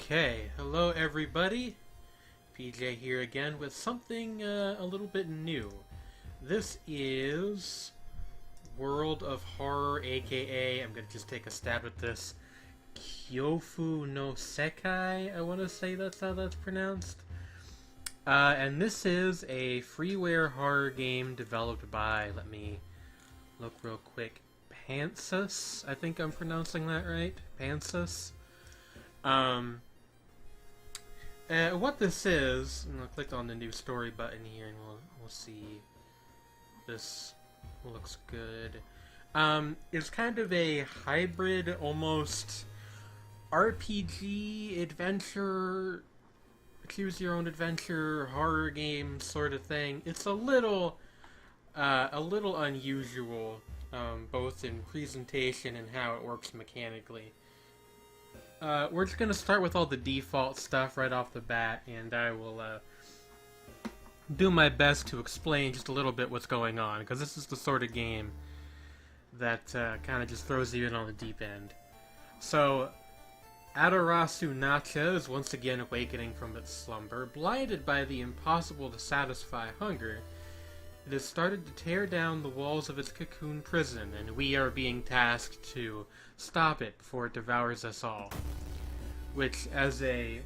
Okay, hello everybody. PJ here again with something a little bit new. This is World of Horror, aka, I'm gonna just take a stab at this, Kyofu no Sekai, I want to say that's how that's pronounced. And this is a freeware horror game developed by, let me look real quick, Pansus, I think I'm pronouncing that right, Pansus. What this is, I'm gonna click on the new story button here and we'll see. This looks good. It's kind of a hybrid, almost RPG, adventure, choose your own adventure, horror game sort of thing. It's a little unusual, both in presentation and how it works mechanically. We're just going to start with all the default stuff right off the bat, and I will do my best to explain just a little bit what's going on, because this is the sort of game that kind of just throws you in on the deep end. So, Adarasu Nacha is once again awakening from its slumber. Blinded by the impossible-to-satisfy hunger, it has started to tear down the walls of its cocoon prison, and we are being tasked to stop it before it devours us all. Which, as a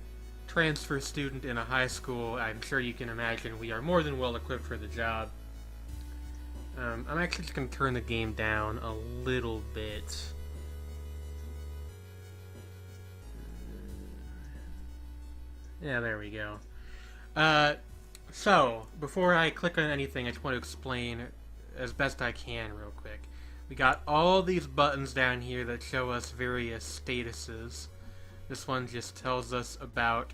transfer student in a high school, I'm sure you can imagine we are more than well equipped for the job. I'm actually just going to turn the game down a little bit. Yeah, there we go. So, before I click on anything, I just want to explain as best I can real quick. We got all these buttons down here that show us various statuses. This one just tells us about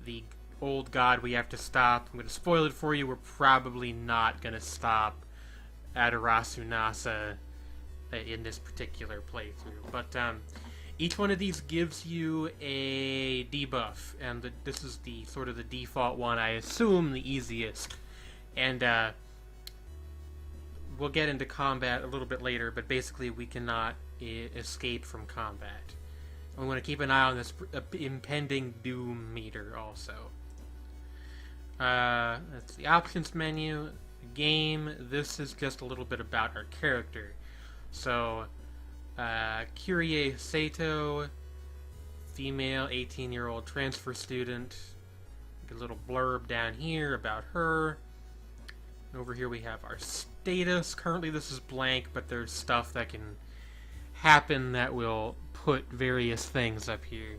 the old god we have to stop. I'm going to spoil it for you. We're probably not going to stop Adarasu Nasa in this particular playthrough. But each one of these gives you a debuff, and this is the sort of the default one, I assume the easiest. And we'll get into combat a little bit later, but basically we cannot escape from combat. We want to keep an eye on this impending doom meter also. That's the options menu. The game, this is just a little bit about our character. So, Kyrie Sato, female, 18-year-old transfer student. A little blurb down here about her. Over here we have our status. Currently this is blank, but there's stuff that can happen that will put various things up here.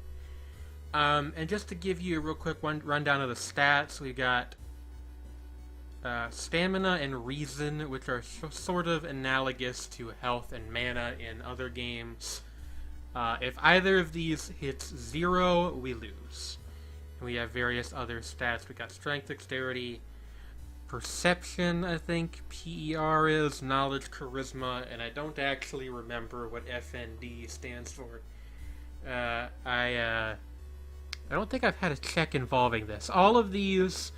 And just to give you a real quick rundown of the stats, we got stamina and reason, which are sort of analogous to health and mana in other games. If either of these hits 0, we lose. And we have various other stats. We got strength, dexterity, perception, I think PER is, knowledge, charisma, and I don't actually remember what FND stands for. I don't think I've had a check involving this. All of these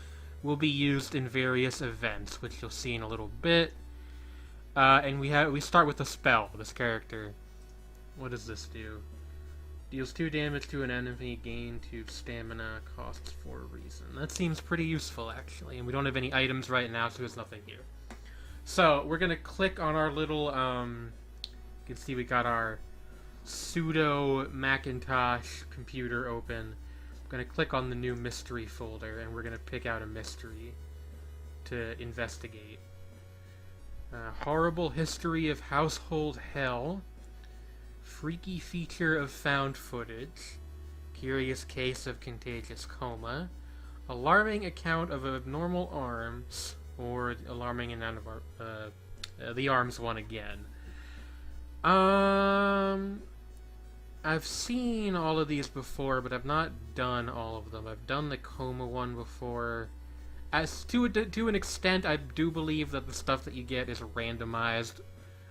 will be used in various events, which you'll see in a little bit. And we start with a spell, this character. What does this do? Deals 2 damage to an enemy, gain 2 stamina, costs 4 reason. That seems pretty useful, actually. And we don't have any items right now, so there's nothing here. So, we're going to click on our little, you can see we got our pseudo Macintosh computer open. I'm going to click on the new mystery folder, and we're going to pick out a mystery to investigate. Horrible history of household hell. Freaky feature of found footage, curious case of contagious coma, alarming account of abnormal arms, or alarming amount of the arms one again. I've seen all of these before, but I've not done all of them. I've done the coma one before. As to an extent, I do believe that the stuff that you get is randomized.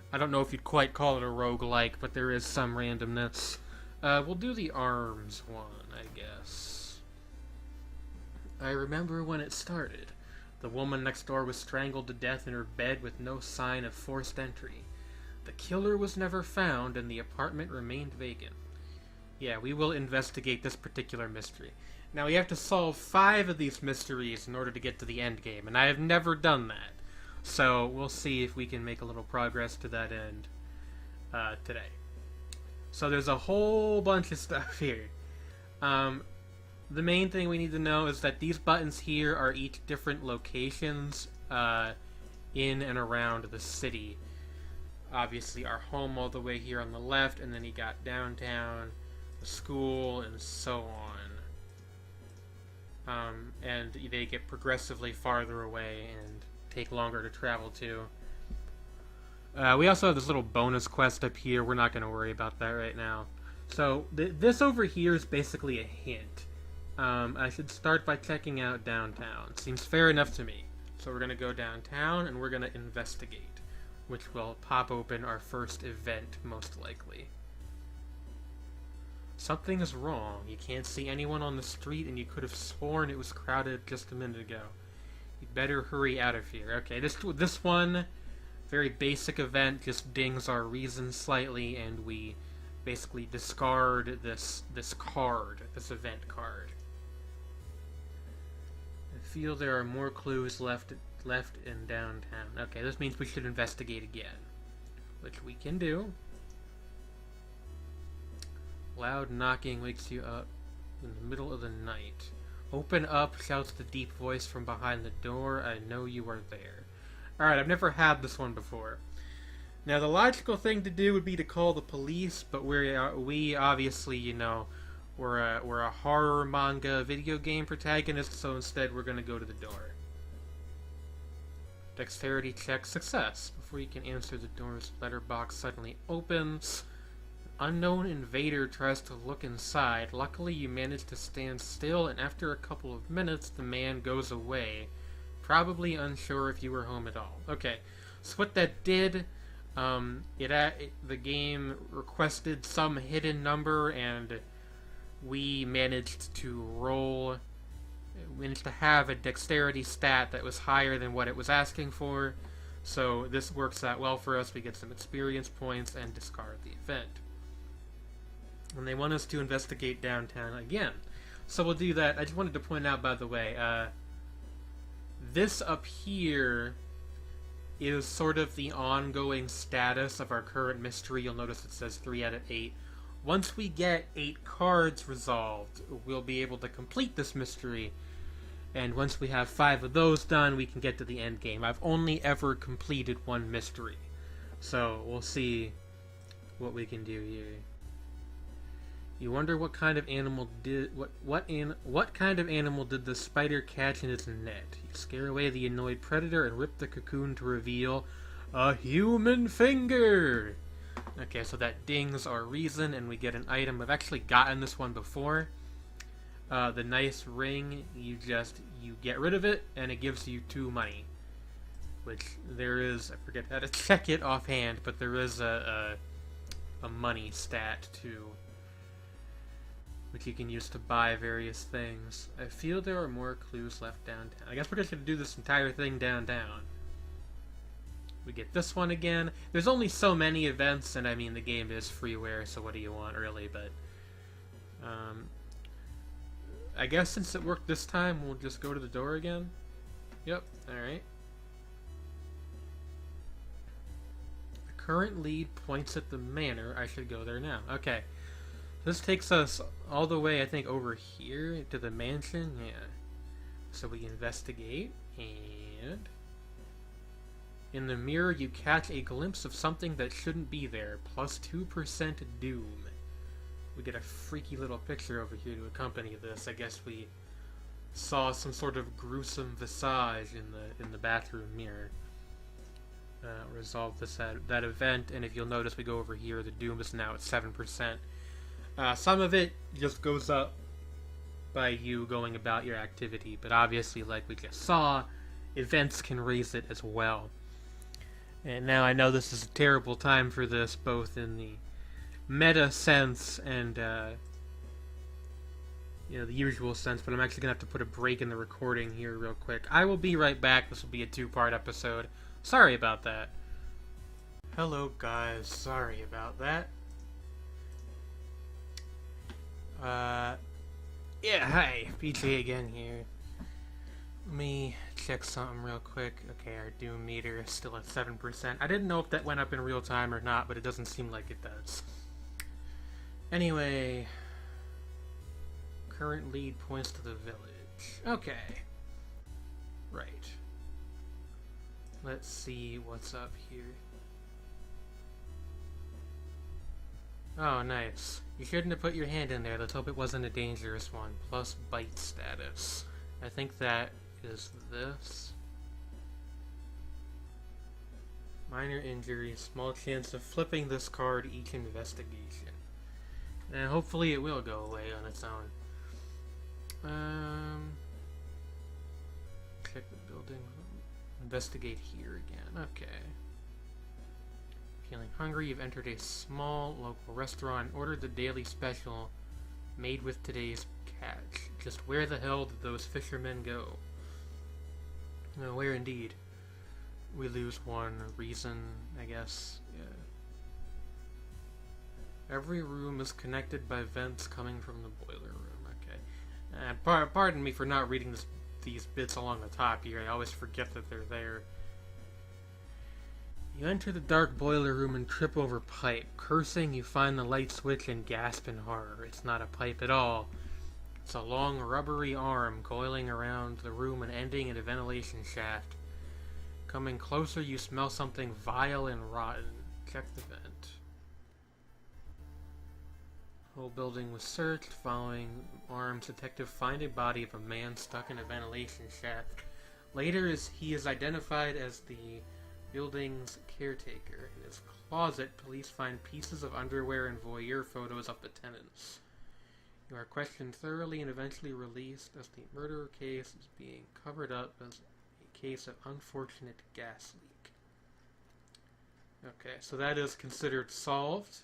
I don't know if you'd quite call it a roguelike, but there is some randomness. We'll do the arms one, I guess. I remember when it started. The woman next door was strangled to death in her bed with no sign of forced entry. The killer was never found, and the apartment remained vacant. Yeah, we will investigate this particular mystery. Now, we have to solve 5 of these mysteries in order to get to the end game, and I have never done that. So, we'll see if we can make a little progress to that end today. So, there's a whole bunch of stuff here. The main thing we need to know is that these buttons here are each different locations in and around the city. Obviously, our home all the way here on the left, and then you got downtown, the school, and so on. And they get progressively farther away and take longer to travel to. We also have this little bonus quest up here. We're not going to worry about that right now. So, this over here is basically a hint. I should start by checking out downtown. Seems fair enough to me. So we're going to go downtown and we're going to investigate, which will pop open our first event, most likely. Something is wrong. You can't see anyone on the street and you could have sworn it was crowded just a minute ago. You better hurry out of here. Okay, this one, very basic event, just dings our reason slightly and we basically discard this card, this event card. I feel there are more clues left in downtown. Okay, this means we should investigate again, which we can do. Loud knocking wakes you up in the middle of the night. Open up, shouts the deep voice from behind the door. I know you are there. Alright, I've never had this one before. Now, the logical thing to do would be to call the police, but we obviously, you know, we're a horror manga video game protagonist, so instead we're going to go to the door. Dexterity check success. Before you can answer, the door's letterbox suddenly opens. An unknown invader tries to look inside. Luckily, you manage to stand still, and after a couple of minutes, the man goes away. Probably unsure if you were home at all. Okay, so what that did, the game requested some hidden number, and we managed to have a dexterity stat that was higher than what it was asking for. So this works out well for us. We get some experience points and discard the event. And they want us to investigate downtown again. So we'll do that. I just wanted to point out, by the way, this up here is sort of the ongoing status of our current mystery. You'll notice it says 3 out of 8. Once we get 8 cards resolved, we'll be able to complete this mystery. And once we have 5 of those done, we can get to the end game. I've only ever completed 1 mystery. So we'll see what we can do here. You wonder what kind of animal did what kind of animal did the spider catch in its net? You scare away the annoyed predator and rip the cocoon to reveal a human finger. Okay, so that dings our reason, and we get an item. I've actually gotten this one before. The nice ring, you get rid of it, and it gives you 2 money. Which there is, I forget how to check it offhand, but there is a money stat too, which you can use to buy various things. I feel there are more clues left downtown. I guess we're just going to do this entire thing downtown. We get this one again. There's only so many events, and I mean, the game is freeware, so what do you want, really? But, I guess since it worked this time, we'll just go to the door again. Yep, alright. The current lead points at the manor. I should go there now. Okay. This takes us all the way, I think, over here to the mansion. Yeah. So we investigate, and in the mirror you catch a glimpse of something that shouldn't be there. Plus 2% doom. We get a freaky little picture over here to accompany this. I guess we saw some sort of gruesome visage in the bathroom mirror. Resolve that event, and if you'll notice, we go over here. The doom is now at 7%. Some of it just goes up by you going about your activity, but obviously, like we just saw, events can raise it as well. And now I know this is a terrible time for this, both in the meta sense and the usual sense, but I'm actually gonna have to put a break in the recording here real quick. I will be right back. This will be a 2-part episode. Sorry about that. Hello guys, sorry about that. Uh, yeah, hi, BJ again here. Let me check something real quick. Okay, our doom meter is still at 7%. I didn't know if that went up in real time or not, but it doesn't seem like it does. Anyway, current lead points to the village. Okay. Right. Let's see what's up here. Oh, nice. You shouldn't have put your hand in there. Let's hope it wasn't a dangerous one. Plus bite status. I think that is this. Minor injury, small chance of flipping this card each investigation. And hopefully it will go away on its own. Check the building. Investigate here again. Okay. Feeling hungry, you've entered a small local restaurant and ordered the daily special made with today's catch. Just where the hell did those fishermen go? No, where indeed? We lose one reason, I guess. Yeah. Every room is connected by vents coming from the boiler room. Okay. Pardon me for not reading these bits along the top here. I always forget that they're there. You enter the dark boiler room and trip over pipe. Cursing, you find the light switch and gasp in horror. It's not a pipe at all. It's a long, rubbery arm coiling around the room and ending in a ventilation shaft. Coming closer, you smell something vile and rotten. Check the vent. Whole building was searched. Following arms, detective find a body of a man stuck in a ventilation shaft. Later, he is identified as the building's caretaker. In his closet, police find pieces of underwear and voyeur photos of the tenants. You are questioned thoroughly and eventually released as the murder case is being covered up as a case of unfortunate gas leak. Okay, so that is considered solved.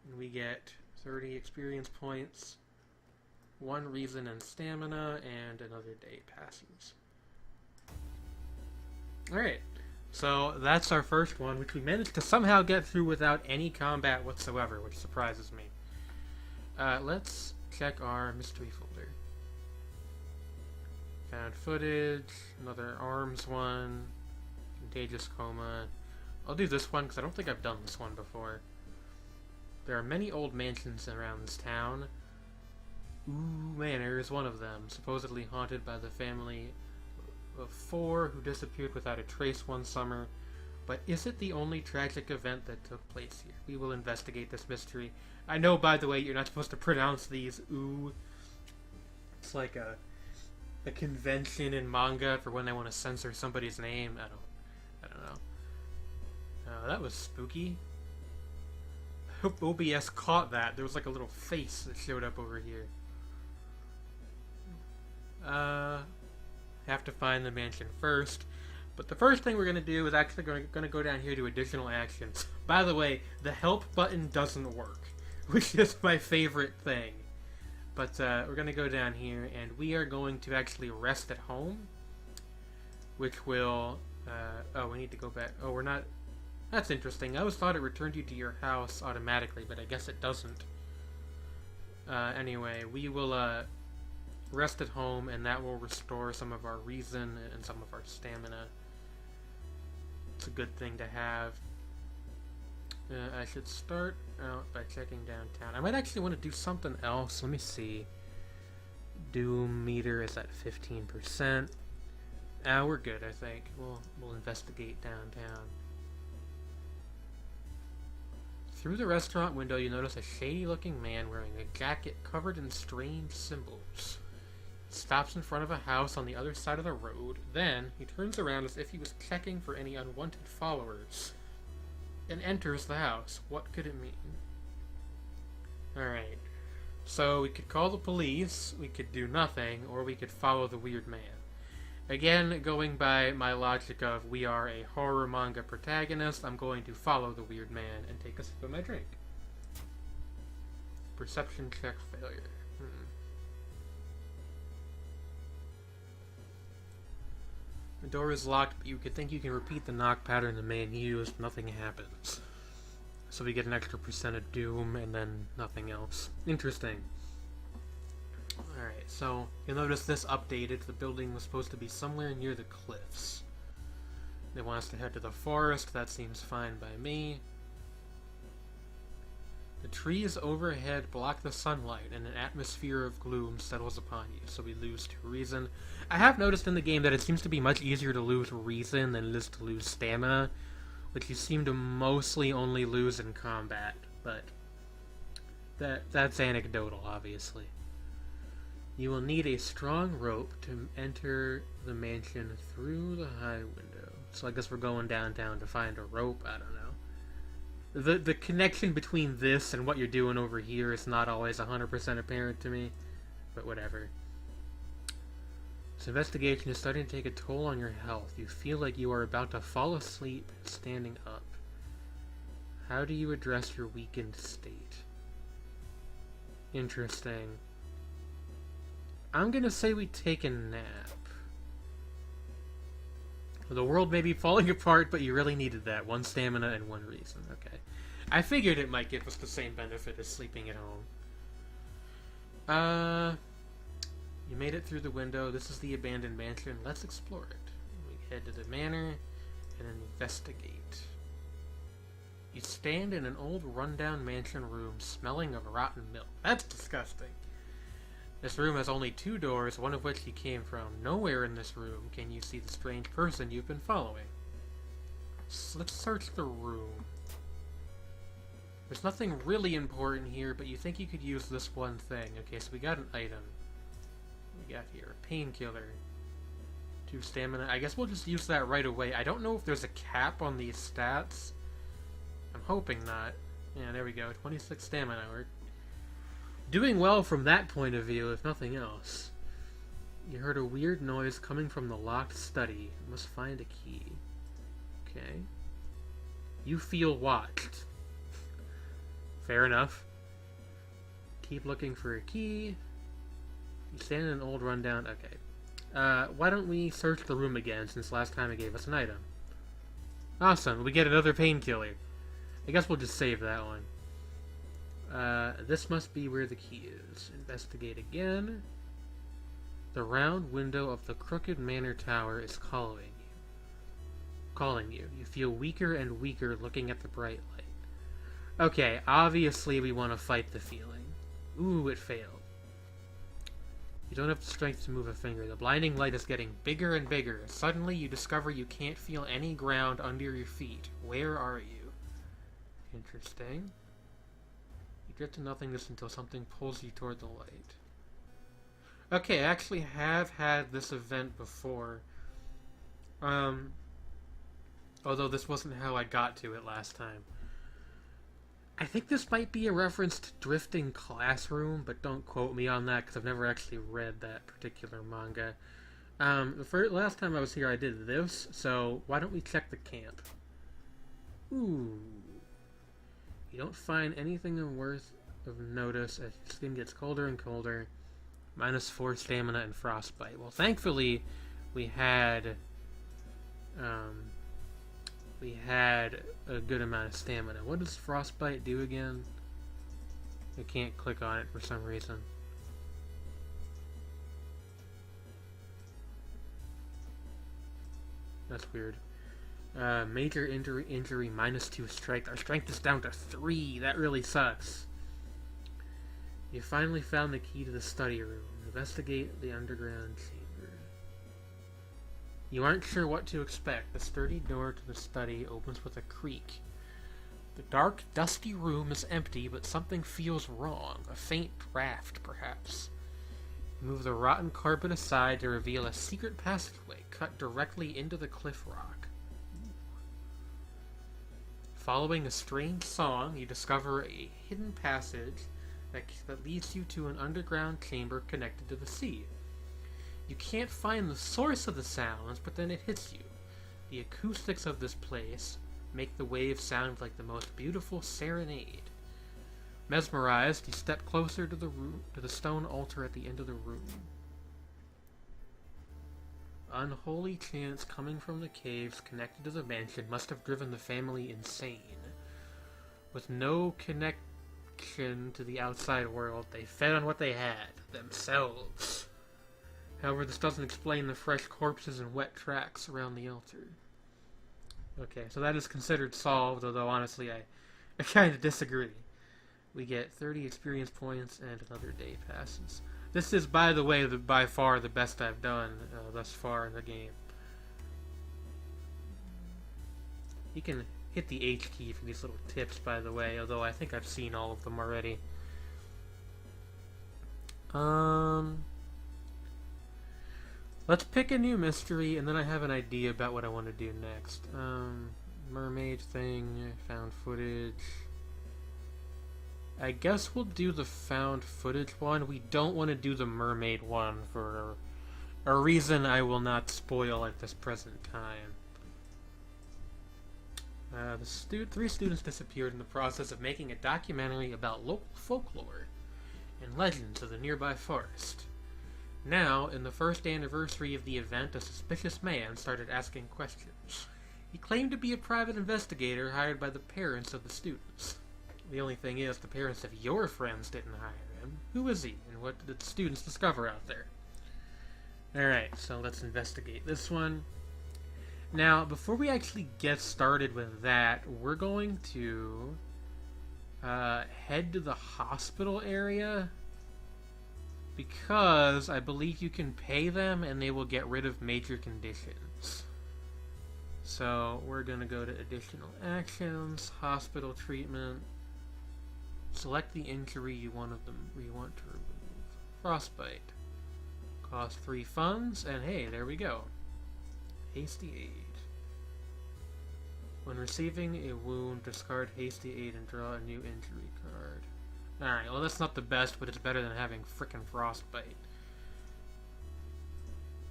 And we get 30 experience points, 1 reason and stamina, and another day passes. Alright. So that's our first one, which we managed to somehow get through without any combat whatsoever, which surprises me. Let's check our mystery folder. Found footage, another arms one, contagious coma. I'll do this one because I don't think I've done this one before. There are many old mansions around this town. Ooh Manor is one of them, supposedly haunted by the family of 4 who disappeared without a trace one summer. But is it the only tragic event that took place here? We will investigate this mystery. I know, by the way, you're not supposed to pronounce these ooh. It's like a convention in manga for when they want to censor somebody's name. I don't know. That was spooky. I hope OBS caught that. There was like a little face that showed up over here. Have to find the mansion first. But the first thing we're going to do is actually going to go down here to additional actions. By the way, the help button doesn't work, which is my favorite thing. But we're going to go down here, and we are going to actually rest at home, which will... oh, we need to go back. Oh, we're not... That's interesting. I always thought it returned you to your house automatically, but I guess it doesn't. Anyway, we will... rest at home, and that will restore some of our reason and some of our stamina. It's a good thing to have. I should start out by checking downtown. I might actually want to do something else. Let me see. Doom meter is at 15%. We're good, I think. We'll investigate downtown. Through the restaurant window, you notice a shady-looking man wearing a jacket covered in strange symbols. Stops in front of a house on the other side of the road. Then, he turns around as if he was checking for any unwanted followers. And enters the house. What could it mean? Alright. So, we could call the police, we could do nothing, or we could follow the weird man. Again, going by my logic of we are a horror manga protagonist, I'm going to follow the weird man and take a sip of my drink. Perception check failure. The door is locked, but you could think you can repeat the knock pattern the man used. Nothing happens. So we get an extra % of doom, and then nothing else. Interesting. So, you'll notice this updated. The building was supposed to be somewhere near the cliffs. They want us to head to the forest. That seems fine by me. The trees overhead block the sunlight, and an atmosphere of gloom settles upon you, so we lose to reason. I have noticed in the game that it seems to be much easier to lose reason than it is to lose stamina, which you seem to mostly only lose in combat, but that's anecdotal, obviously. You will need a strong rope to enter the mansion through the high window. So I guess we're going downtown to find a rope, I don't know. The connection between this and what you're doing over here is not always 100% apparent to me, but whatever. This investigation is starting to take a toll on your health. You feel like you are about to fall asleep standing up. How do you address your weakened state? Interesting. I'm gonna say we take a nap. The world may be falling apart, but you really needed that. 1 stamina and 1 reason. Okay. I figured it might give us the same benefit as sleeping at home. You made it through the window. This is the abandoned mansion. Let's explore it. We head to the manor and investigate. You stand in an old rundown mansion room smelling of rotten milk. That's disgusting. This room has only 2 doors, one of which you came from. Nowhere in this room can you see the strange person you've been following. So let's search the room. There's nothing really important here, but you think you could use this one thing. Okay, so we got an item. What we got here? A painkiller. 2 stamina. I guess we'll just use that right away. I don't know if there's a cap on these stats. I'm hoping not. Yeah, there we go. 26 stamina. We're doing well from that point of view, if nothing else. You heard a weird noise coming from the locked study. You must find a key. Okay. You feel watched. Fair enough. Keep looking for a key. You stand in an old rundown. Okay. Why don't we search the room again, since last time it gave us an item? Awesome. We get another painkiller. I guess we'll just save that one. This must be where the key is. Investigate again. The round window of the crooked manor tower is calling you. You feel weaker and weaker looking at the bright light. Okay, obviously we want to fight the feeling. Ooh, it failed. You don't have the strength to move a finger. The blinding light is getting bigger and bigger. Suddenly you discover you can't feel any ground under your feet. Where are you? Interesting. You drift to nothingness until something pulls you toward the light. Okay, I actually have had this event before. Although this wasn't how I got to it last time. I think this might be a reference to Drifting Classroom, but don't quote me on that because I've never actually read that particular manga. Last time I was here I did this, so why don't we check the camp? Ooh. You don't find anything worth of notice as your skin gets colder and colder. -4 stamina and frostbite. Well, thankfully, we had a good amount of stamina. What does frostbite do again? I can't click on it for some reason. That's weird. Major injury, -2 strength. Our strength is down to 3. That really sucks. You finally found the key to the study room. Investigate the underground chamber. You aren't sure what to expect. The sturdy door to the study opens with a creak. The dark, dusty room is empty, but something feels wrong. A faint draft, perhaps. You move the rotten carpet aside to reveal a secret passageway cut directly into the cliff rock. Following a strange song, you discover a hidden passage that leads you to an underground chamber connected to the sea. You can't find the source of the sounds, but then it hits you. The acoustics of this place make the waves sound like the most beautiful serenade. Mesmerized, you step closer to the stone altar at the end of the room. Unholy chants coming from the caves connected to the mansion must have driven the family insane. With no connection to the outside world, they fed on what they had, themselves. However, this doesn't explain the fresh corpses and wet tracks around the altar. Okay, so that is considered solved, although honestly I kind of disagree. We get 30 experience points and another day passes. This is, by the way, by far the best I've done thus far in the game. You can hit the H key for these little tips, by the way, although I think I've seen all of them already. Let's pick a new mystery, and then I have an idea about what I want to do next. Mermaid thing, found footage. I guess we'll do the found footage one. We don't want to do the mermaid one for a reason I will not spoil at this present time. Three students disappeared in the process of making a documentary about local folklore and legends of the nearby forest. Now, in the first anniversary of the event, a suspicious man started asking questions. He claimed to be a private investigator hired by the parents of the students. The only thing is, the parents of your friends didn't hire him. Who is he, and what did the students discover out there? Alright, so let's investigate this one. Now, before we actually get started with that, we're going to head to the hospital area, because I believe you can pay them and they will get rid of major conditions. So we're going to go to additional actions, hospital treatment, select the injury you want to remove. Frostbite. Cost 3 funds, and hey, there we go. Hasty aid. When receiving a wound, discard hasty aid and draw a new injury card. Alright, well that's not the best, but it's better than having frickin' frostbite.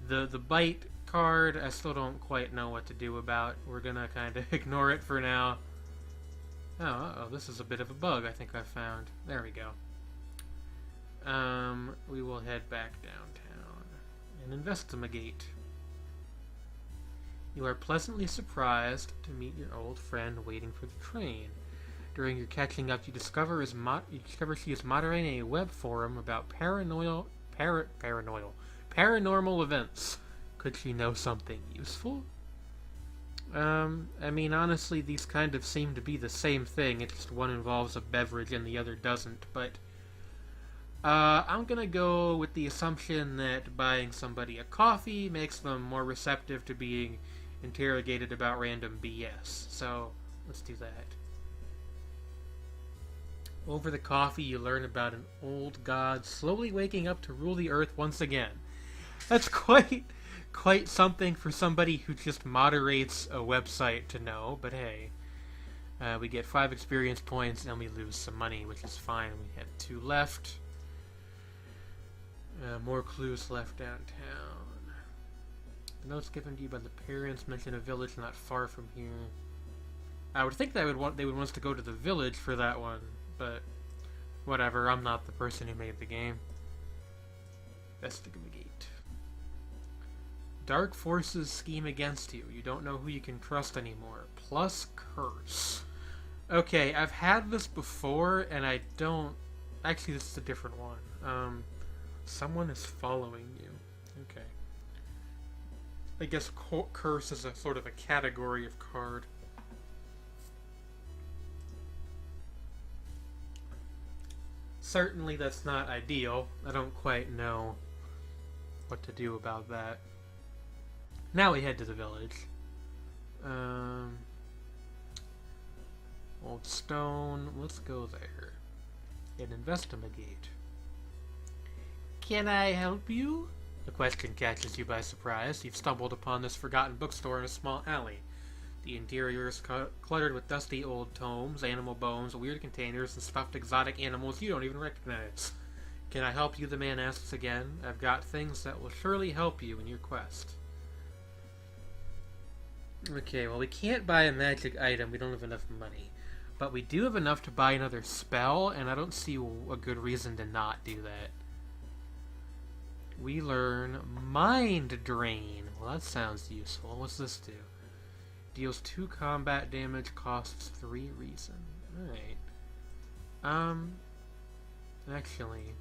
The bite card, I still don't quite know what to do about. We're gonna kind of ignore it for now. Oh, uh-oh, this is a bit of a bug I think I found. There we go. We will head back downtown and investigate. You are pleasantly surprised to meet your old friend waiting for the train. During your catching up, you discover she is moderating a web forum about paranormal events. Could she know something useful? I mean, honestly, these kind of seem to be the same thing. It's just one involves a beverage and the other doesn't. But I'm gonna go with the assumption that buying somebody a coffee makes them more receptive to being interrogated about random BS. So let's do that. Over the coffee, you learn about an old god slowly waking up to rule the earth once again. That's quite something for somebody who just moderates a website to know, but hey. We get 5 experience points and we lose some money, which is fine. We have 2 left. More clues left downtown. The notes given to you by the parents mention a village not far from here. I would think they would want us to go to the village for that one, but whatever, I'm not the person who made the game. Investigate. Dark forces scheme against you. You don't know who you can trust anymore. Plus curse. Okay, I've had this before, and I don't... Actually, this is a different one. Someone is following you. Okay. I guess curse is a sort of a category of card. Certainly that's not ideal. I don't quite know what to do about that. Now we head to the village. Old stone. Let's go there and investigate. Can I help you? The question catches you by surprise. You've stumbled upon this forgotten bookstore in a small alley. The interior is cluttered with dusty old tomes, animal bones, weird containers, and stuffed exotic animals you don't even recognize. Can I help you? The man asks again. I've got things that will surely help you in your quest. Okay, well we can't buy a magic item, we don't have enough money. But we do have enough to buy another spell, and I don't see a good reason to not do that. We learn Mind Drain. Well, that sounds useful. What's this do? Deals 2 combat damage, costs 3 reason. Alright. Actually...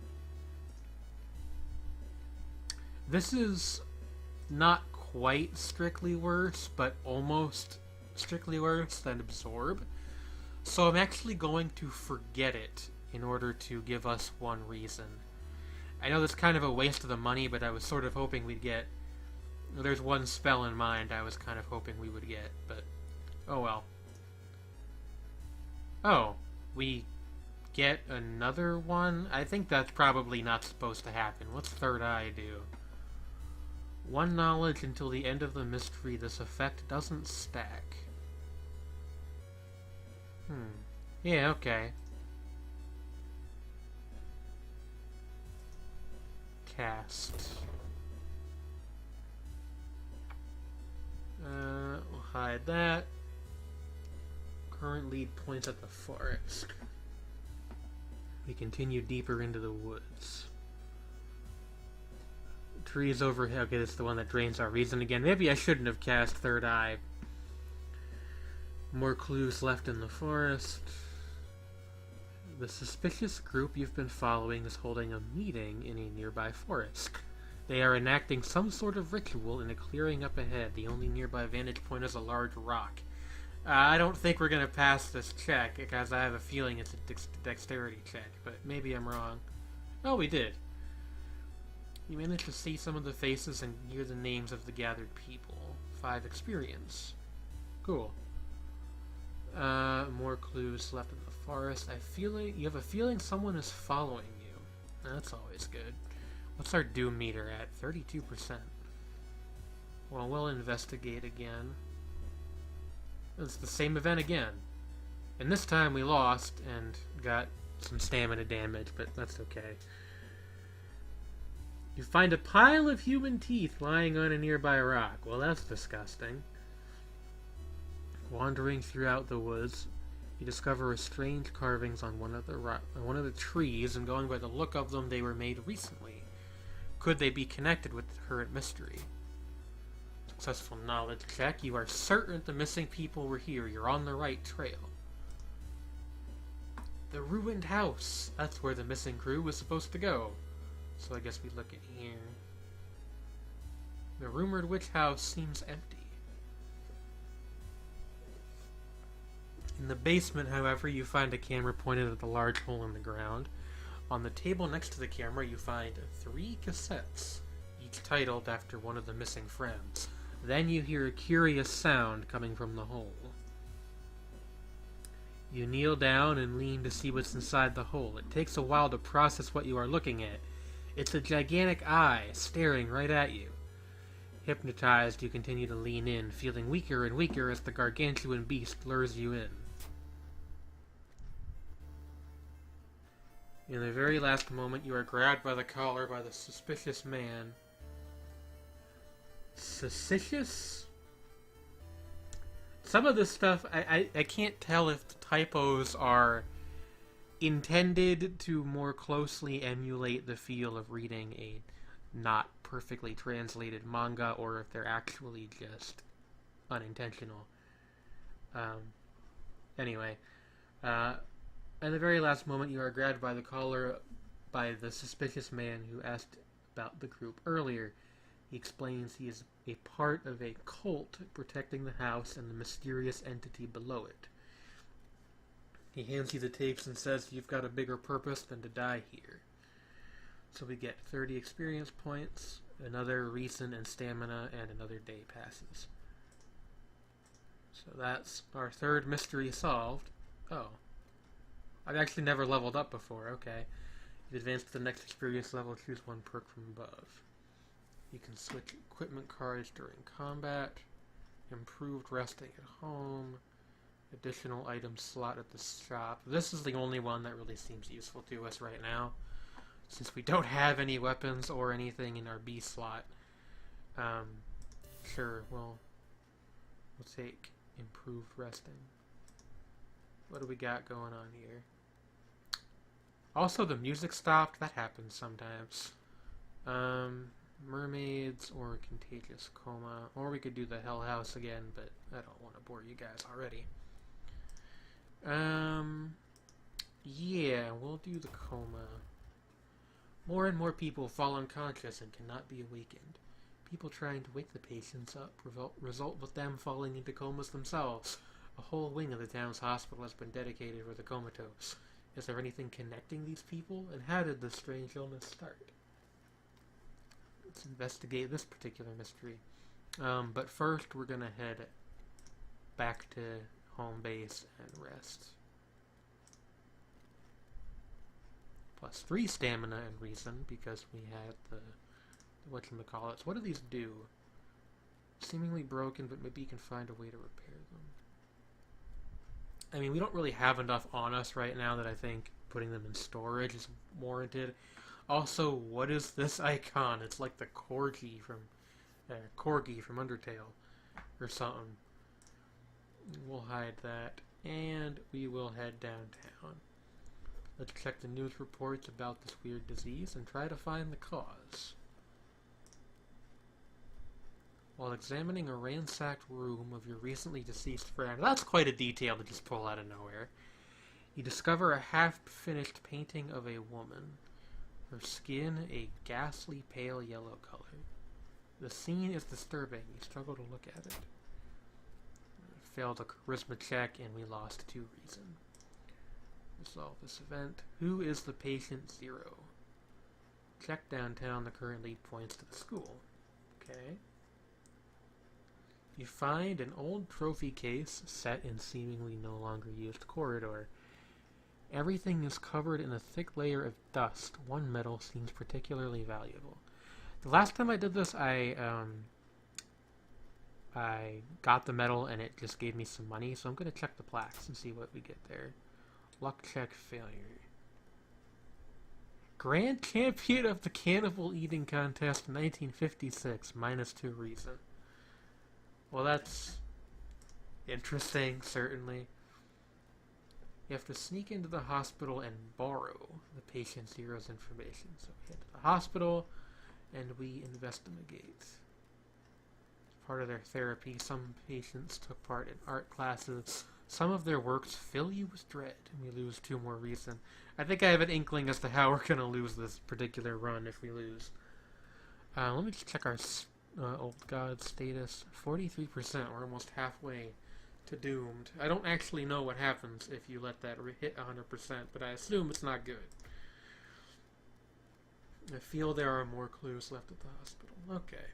This is not quite strictly worse, but almost strictly worse than Absorb. So I'm actually going to forget it in order to give us one reason. I know that's kind of a waste of the money, but I was sort of hoping we'd get... There's one spell in mind I was kind of hoping we would get, but... Oh well. Oh, we get another one? I think that's probably not supposed to happen. What's Third Eye do? One knowledge until the end of the mystery. This effect doesn't stack. Yeah, okay. Cast. We'll hide that. Current lead points at the forest. We continue deeper into the woods. Trees overhead. Okay, that's the one that drains our reason again. Maybe I shouldn't have cast Third Eye. More clues left in the forest. The suspicious group you've been following is holding a meeting in a nearby forest. They are enacting some sort of ritual in a clearing up ahead. The only nearby vantage point is a large rock. I don't think we're going to pass this check, because I have a feeling it's a dexterity check, but maybe I'm wrong. Oh, we did. You managed to see some of the faces and hear the names of the gathered people. 5 experience. Cool. More clues left in the forest. You have a feeling someone is following you. That's always good. What's our doom meter at? 32%. Well, we'll investigate again. It's the same event again. And this time we lost and got some stamina damage, but that's okay. You find a pile of human teeth lying on a nearby rock. Well, that's disgusting. Wandering throughout the woods, you discover strange carvings on one of the trees, and going by the look of them, they were made recently. Could they be connected with the current mystery? Successful knowledge check. You are certain the missing people were here. You're on the right trail. The ruined house. That's where the missing crew was supposed to go. So I guess we look in here. The rumored witch house seems empty. In the basement, however, you find a camera pointed at the large hole in the ground. On the table next to the camera, you find 3 cassettes, each titled after one of the missing friends. Then you hear a curious sound coming from the hole. You kneel down and lean to see what's inside the hole. It takes a while to process what you are looking at. It's a gigantic eye staring right at you. Hypnotized, you continue to lean in, feeling weaker and weaker as the gargantuan beast lures you in. In the very last moment, you are grabbed by the collar by the suspicious man. Suspicious? Some of this stuff, I can't tell if the typos are intended to more closely emulate the feel of reading a not perfectly translated manga, or if they're actually just unintentional. Anyway, at the very last moment, you are grabbed by the collar by the suspicious man who asked about the group earlier. He explains he is a part of a cult protecting the house and the mysterious entity below it. He hands you the tapes and says you've got a bigger purpose than to die here. So we get 30 experience points, another reason and stamina, and another day passes. So that's our 3rd mystery solved. Oh. I've actually never leveled up before, okay. You advance to the next experience level, choose one perk from above. You can switch equipment cards during combat, improved resting at home, additional item slot at the shop. This is the only one that really seems useful to us right now, since we don't have any weapons or anything in our B slot. Sure, we'll take improved resting. What do we got going on here? Also, the music stopped. That happens sometimes. Mermaids or contagious coma. Or we could do the Hell House again, but I don't want to bore you guys already. Yeah, we'll do the coma. More and more people fall unconscious and cannot be awakened. People trying to wake the patients up result with them falling into comas themselves. A whole wing of the town's hospital has been dedicated for the comatose. Is there anything connecting these people? And how did this strange illness start? Let's investigate this particular mystery. But first, we're going to head back to home base and rest. Plus 3 stamina and reason, because we had the whatchamacallits. What do these do? Seemingly broken, but maybe you can find a way to repair them. I mean, we don't really have enough on us right now that I think putting them in storage is warranted. Also, what is this icon? It's like the Corgi from Undertale or something. We'll hide that, and we will head downtown. Let's check the news reports about this weird disease and try to find the cause. While examining a ransacked room of your recently deceased friend, that's quite a detail to just pull out of nowhere, you discover a half-finished painting of a woman. Her skin a ghastly pale yellow color. The scene is disturbing. You struggle to look at it. Failed a charisma check and we lost 2 reason. Resolve this event. Who is the patient 0? Check downtown. The current lead points to the school. Okay. You find an old trophy case set in seemingly no longer used corridor. Everything is covered in a thick layer of dust. One medal seems particularly valuable. The last time I did this, I got the medal and it just gave me some money, so I'm going to check the plaques and see what we get there. Luck check failure. Grand Champion of the Cannibal Eating Contest 1956, minus 2 reason. Well, that's interesting, certainly. You have to sneak into the hospital and borrow the patient 0's information. So we head to the hospital and we investigate. As part of their therapy, some patients took part in art classes. Some of their works fill you with dread, and we lose 2 more reason. I think I have an inkling as to how we're going to lose this particular run if we lose. Let me just check our old god status. 43%. We're almost halfway to doomed. I don't actually know what happens if you let that hit 100%, but I assume it's not good. I feel there are more clues left at the hospital. Okay.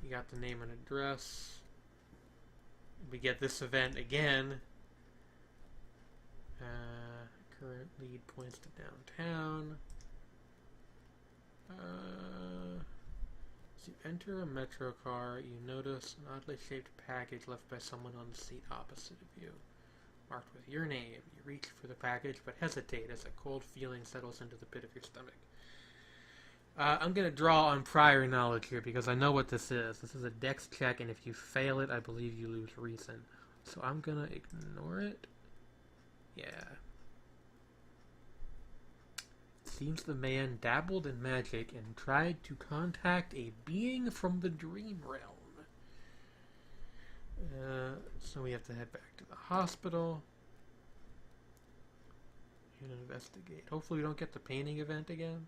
You got the name and address. We get this event again. Current lead points to downtown. As you enter a metro car, you notice an oddly shaped package left by someone on the seat opposite of you. Marked with your name, you reach for the package but hesitate as a cold feeling settles into the pit of your stomach. I'm going to draw on prior knowledge here because I know what this is. This is a dex check, and if you fail it, I believe you lose reason. So I'm going to ignore it. Yeah. It seems the man dabbled in magic and tried to contact a being from the dream realm. So we have to head back to the hospital and investigate. Hopefully we don't get the painting event again.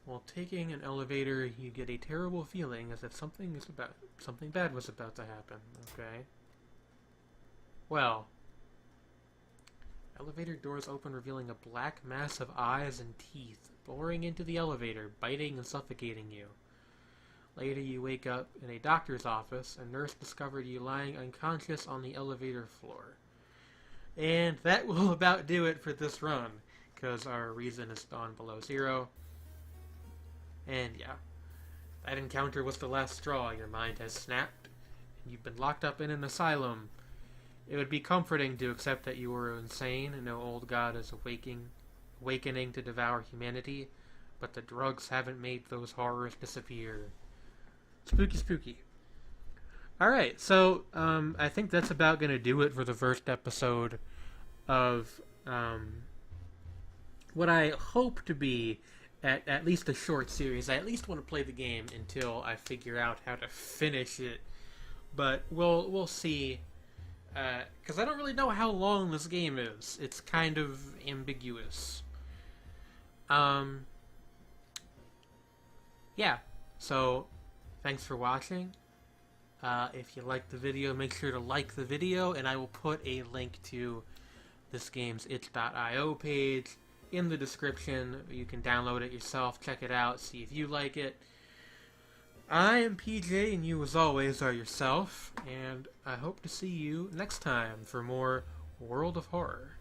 While taking an elevator, you get a terrible feeling as if something bad was about to happen. Okay. Well, elevator doors open, revealing a black mass of eyes and teeth boring into the elevator, biting and suffocating you. Later, you wake up in a doctor's office. A nurse discovered you lying unconscious on the elevator floor. And that will about do it for this run, because our reason is gone below 0. And yeah, that encounter was the last straw. Your mind has snapped, and you've been locked up in an asylum. It would be comforting to accept that you were insane, and no old god is awakening to devour humanity, but the drugs haven't made those horrors disappear. Spooky, spooky. Alright, so I think that's about going to do it for the first episode of what I hope to be at least a short series. I at least want to play the game until I figure out how to finish it. But we'll see. Because I don't really know how long this game is. It's kind of ambiguous. yeah, so thanks for watching. If you liked the video, make sure to like the video, and I will put a link to this game's itch.io page in the description. You can download it yourself, check it out, see if you like it. I am PJ, and you, as always, are yourself, and I hope to see you next time for more World of Horror.